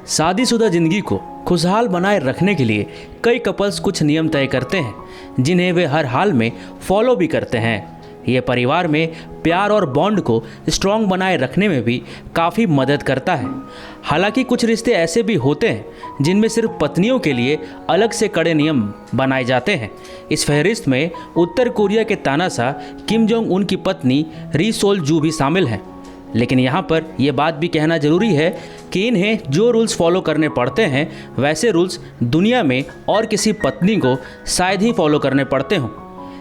शादीशुदा जिंदगी को खुशहाल बनाए रखने के लिए कई कपल्स कुछ नियम तय करते हैं जिन्हें वे हर हाल में फॉलो भी करते हैं। ये परिवार में प्यार और बॉन्ड को स्ट्रॉन्ग बनाए रखने में भी काफ़ी मदद करता है। हालांकि कुछ रिश्ते ऐसे भी होते हैं जिनमें सिर्फ पत्नियों के लिए अलग से कड़े नियम बनाए जाते हैं। इस फहरिस्त में उत्तर कोरिया के तानाशाह किम जोंग उन की पत्नी री सोल जू भी शामिल हैं। लेकिन यहाँ पर यह बात भी कहना ज़रूरी है कि इन्हें जो रूल्स फॉलो करने पड़ते हैं वैसे रूल्स दुनिया में और किसी पत्नी को शायद ही फॉलो करने पड़ते हों।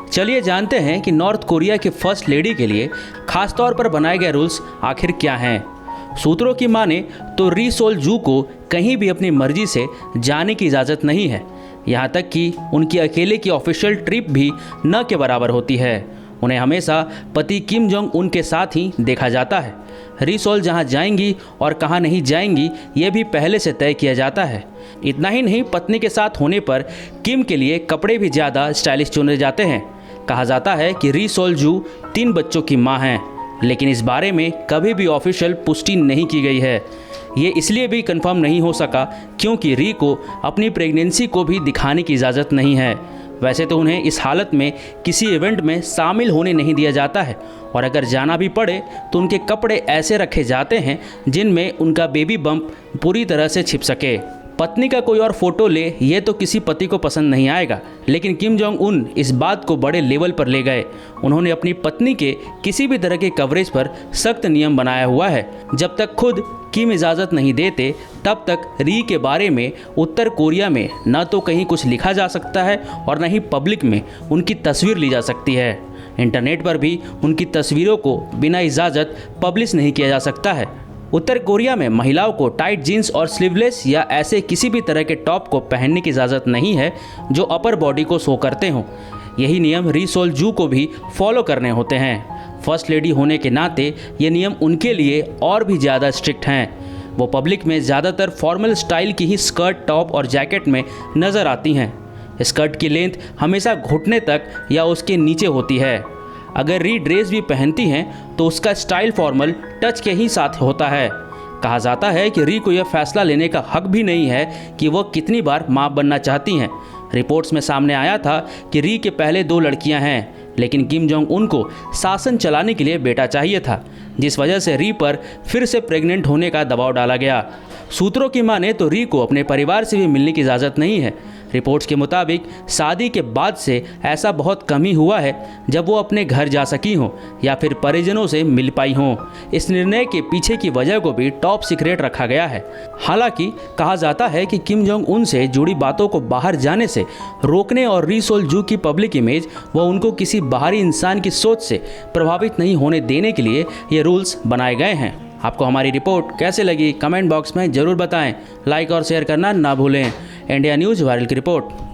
चलिए जानते हैं कि नॉर्थ कोरिया की फर्स्ट लेडी के लिए खास तौर पर बनाए गए रूल्स आखिर क्या हैं। सूत्रों की माने तो री सोल जू को कहीं भी अपनी मर्जी से जाने की इजाज़त नहीं है। यहाँ तक कि उनकी अकेले की ऑफिशियल ट्रिप भी न के बराबर होती है। उन्हें हमेशा पति किम जोंग उन के साथ ही देखा जाता है। री सोल जहाँ जाएंगी और कहाँ नहीं जाएंगी ये भी पहले से तय किया जाता है। इतना ही नहीं, पत्नी के साथ होने पर किम के लिए कपड़े भी ज़्यादा स्टाइलिश चुने जाते हैं। कहा जाता है कि री सोल जू 3 बच्चों की मां हैं, लेकिन इस बारे में कभी भी ऑफिशियल पुष्टि नहीं की गई है। ये इसलिए भी कंफर्म नहीं हो सका क्योंकि री को अपनी प्रेगनेंसी को भी दिखाने की इजाज़त नहीं है। वैसे तो उन्हें इस हालत में किसी इवेंट में शामिल होने नहीं दिया जाता है और अगर जाना भी पड़े तो उनके कपड़े ऐसे रखे जाते हैं जिनमें उनका बेबी बम्प पूरी तरह से छिप सके। पत्नी का कोई और फोटो ले ये तो किसी पति को पसंद नहीं आएगा, लेकिन किम जोंग उन इस बात को बड़े लेवल पर ले गए। उन्होंने अपनी पत्नी के किसी भी तरह के कवरेज पर सख्त नियम बनाया हुआ है। जब तक खुद किम इजाज़त नहीं देते तब तक री के बारे में उत्तर कोरिया में न तो कहीं कुछ लिखा जा सकता है और न ही पब्लिक में उनकी तस्वीर ली जा सकती है। इंटरनेट पर भी उनकी तस्वीरों को बिना इजाज़त पब्लिश नहीं किया जा सकता है। उत्तर कोरिया में महिलाओं को टाइट जीन्स और स्लीवलेस या ऐसे किसी भी तरह के टॉप को पहनने की इजाज़त नहीं है जो अपर बॉडी को शो करते हों। यही नियम री सोल जू को भी फॉलो करने होते हैं। फर्स्ट लेडी होने के नाते ये नियम उनके लिए और भी ज़्यादा स्ट्रिक्ट हैं। वो पब्लिक में ज़्यादातर फॉर्मल स्टाइल की ही स्कर्ट, टॉप और जैकेट में नज़र आती हैं। स्कर्ट की लेंथ हमेशा घुटने तक या उसके नीचे होती है। अगर री ड्रेस भी पहनती हैं तो उसका स्टाइल फॉर्मल टच के ही साथ होता है। कहा जाता है कि री को यह फैसला लेने का हक भी नहीं है कि वह कितनी बार मां बनना चाहती हैं। रिपोर्ट्स में सामने आया था कि री के पहले 2 लड़कियां हैं, लेकिन किम जोंग उनको शासन चलाने के लिए बेटा चाहिए था, जिस वजह से री पर फिर से प्रेग्नेंट होने का दबाव डाला गया। सूत्रों की माने तो री को अपने परिवार से भी मिलने की इजाज़त नहीं है। रिपोर्ट्स के मुताबिक शादी के बाद से ऐसा बहुत कम ही हुआ है जब वो अपने घर जा सकी हों या फिर परिजनों से मिल पाई हों। इस निर्णय के पीछे की वजह को भी टॉप सीक्रेट रखा गया है। हालांकि कहा जाता है कि किम जोंग उन से जुड़ी बातों को बाहर जाने से रोकने और री सोल जू की पब्लिक इमेज व उनको किसी बाहरी इंसान की सोच से प्रभावित नहीं होने देने के लिए ये रूल्स बनाए गए हैं। आपको हमारी रिपोर्ट कैसे लगी कमेंट बॉक्स में ज़रूर बताएं। लाइक और शेयर करना ना भूलें। इंडिया न्यूज़ वायरल की रिपोर्ट।